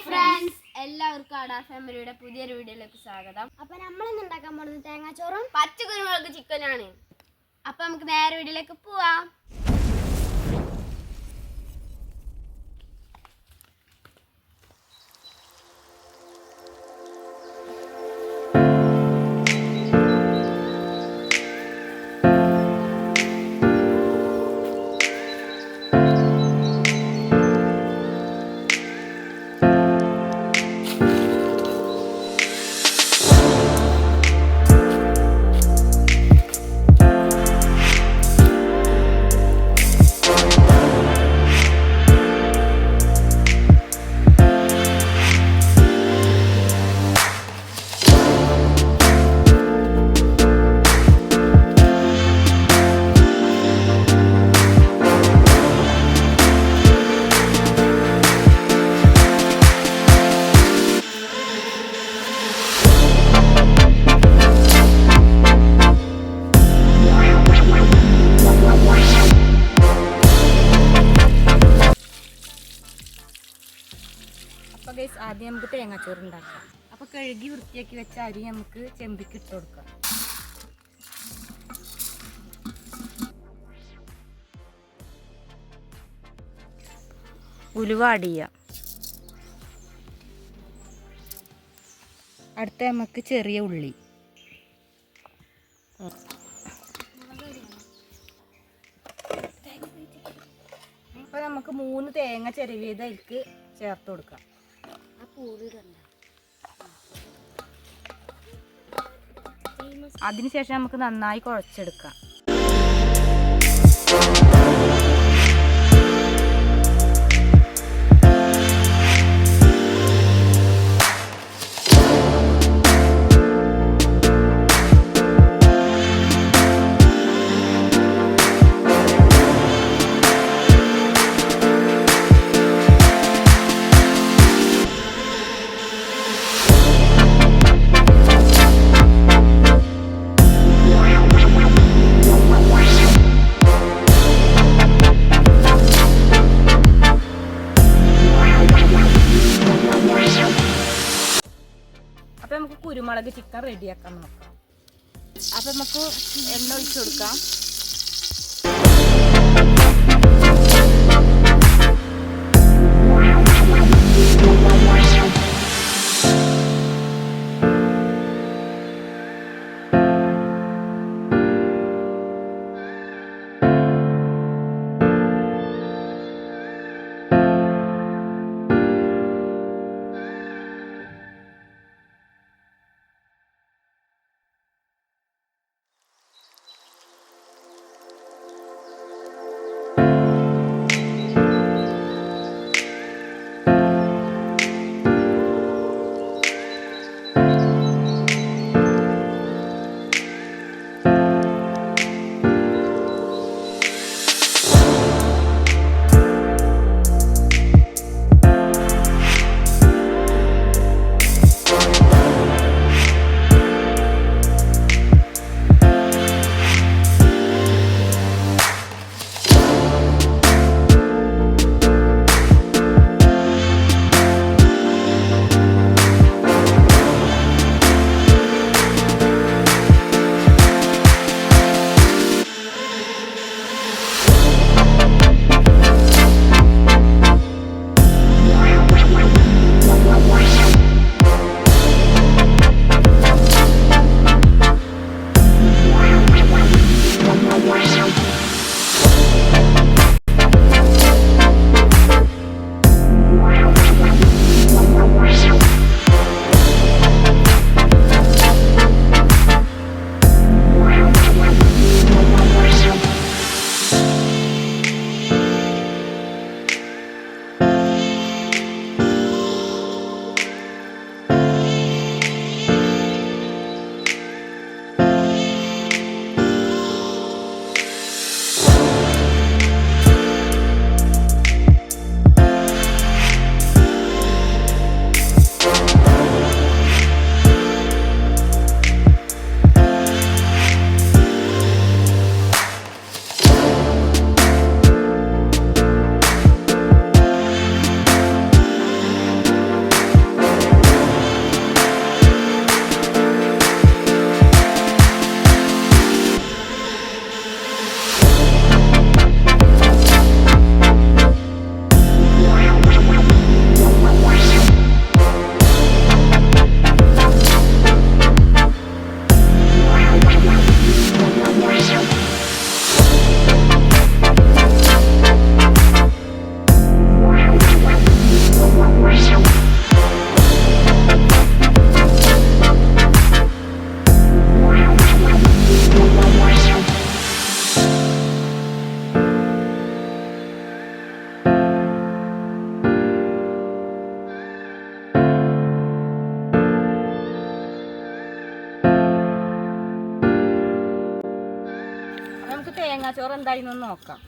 Friends, എല്ലാവർക്കും ആടാ ഫാമിലിയുടെ പുതിയൊരു വീഡിയോയിലേക്ക് സ്വാഗതം. അപ്പൊ നമ്മൾ ഇന്ന് ഉണ്ടാക്കാൻ പോകുന്നത് തേങ്ങാച്ചോറും പച്ചക്കുരുമുളക് ചിക്കനാണ്. അപ്പൊ നമുക്ക് നേരെ വീഡിയോയിലേക്ക് പോവാം. അപ്പോൾ ഗൈസ്, ആദ്യം നമുക്ക് തേങ്ങാച്ചോറ് ഉണ്ടാക്കാം. അപ്പോൾ കഴുകി വൃത്തിയാക്കി വെച്ച അരി നമുക്ക് ചെമ്പിക്ക് ഇട്ട് കൊടുക്കാം. ഉലുവ ആഡ് ചെയ്യാം. അടുത്ത നമുക്ക് ചെറിയ ഉള്ളി, അപ്പോൾ നമുക്ക് 3 തേങ്ങ ചിരവിയത് അതിലേക്ക് ചേർത്ത് കൊടുക്കാം. അതിനുശേഷം നമുക്ക് നന്നായി കുഴച്ചെടുക്കാം. അപ്പോൾ നമുക്ക് കുരുമുളക് ചിക്കൻ റെഡിയാക്കാൻ നോക്കാം. അപ്പോൾ നമുക്ക് എണ്ണ ഒഴിച്ചു കൊടുക്കാം. തേങ്ങാച്ചോറ് എന്തായിരുന്നു നോക്കാം.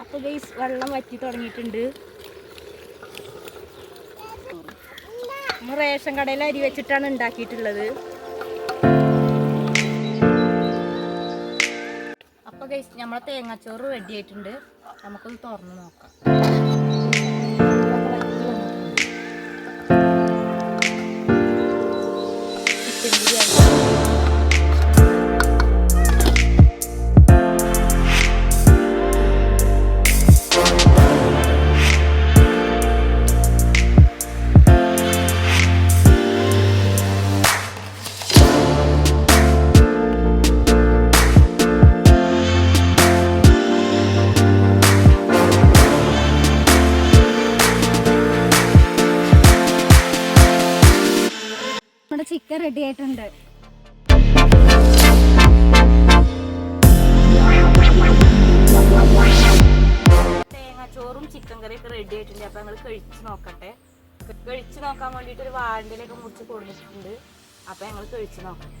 അപ്പോൾ ഗൈസ് വെള്ളം വറ്റി തുടങ്ങിയിട്ടുണ്ട്. നമ്മൾ റേഷൻ കടയിൽ അരി വെച്ചിട്ടാണ് ഉണ്ടാക്കിയിട്ടുള്ളത്. അപ്പോൾ ഗൈസ് നമ്മളെ തേങ്ങാച്ചോറ് റെഡി ആയിട്ടുണ്ട്. നമുക്കൊന്ന് തുറന്ന് നോക്കാം. ചിക്കൻ ബിരിയാണി നമ്മുടെ ചിക്കൻ റെഡി ആയിട്ടുണ്ട്. തേങ്ങാച്ചോറും ചിക്കൻ കറിയൊക്കെ റെഡി ആയിട്ടുണ്ട്. അപ്പോൾ ഞങ്ങൾ കഴിച്ച് നോക്കട്ടെ. കഴിച്ച് നോക്കാൻ വേണ്ടിയിട്ട് ഒരു വാഴയിലൊക്കെ മുറിച്ച് കൊടുത്തിട്ടുണ്ട്. അപ്പോൾ ഞങ്ങൾ കഴിച്ച് നോക്കാം.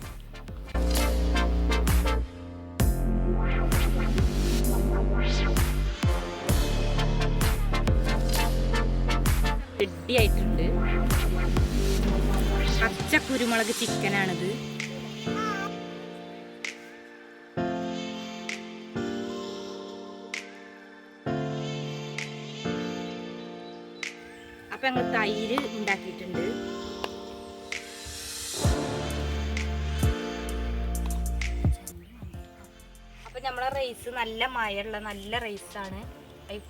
റെഡി ആയിട്ടുണ്ട്. പച്ച കുരുമുളക് ചിക്കനാണിത്. അപ്പൊ ഞങ്ങൾ തൈര് ഉണ്ടാക്കിയിട്ടുണ്ട്. അപ്പൊ നമ്മളെ റൈസ് നല്ല മയമുള്ള നല്ല റൈസാണ്.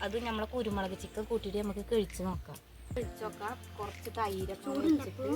അത് നമ്മളെ കുരുമുളക് ചിക്കൻ കൂട്ടിയിട്ട് നമുക്ക് കഴിച്ച് നോക്കാം. കഴിച്ച് നോക്കാം. കുറച്ച് തൈരൊക്കെ ഒഴിച്ചിട്ട്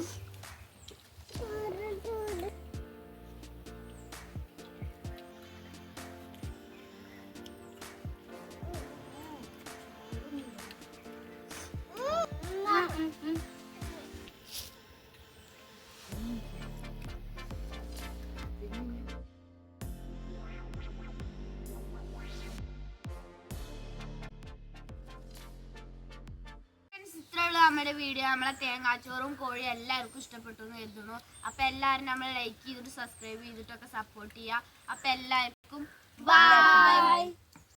ഇത്രയുള്ള നമ്മുടെ വീഡിയോ. നമ്മളെ തേങ്ങാച്ചോറും കോഴിയും എല്ലാവർക്കും ഇഷ്ടപ്പെട്ടു എന്ന് കരുതുന്നു. അപ്പൊ എല്ലാവരും നമ്മൾ ലൈക്ക് ചെയ്തിട്ട് സബ്സ്ക്രൈബ് ചെയ്തിട്ടൊക്കെ സപ്പോർട്ട് ചെയ്യുക. അപ്പൊ എല്ലാവർക്കും ബൈ.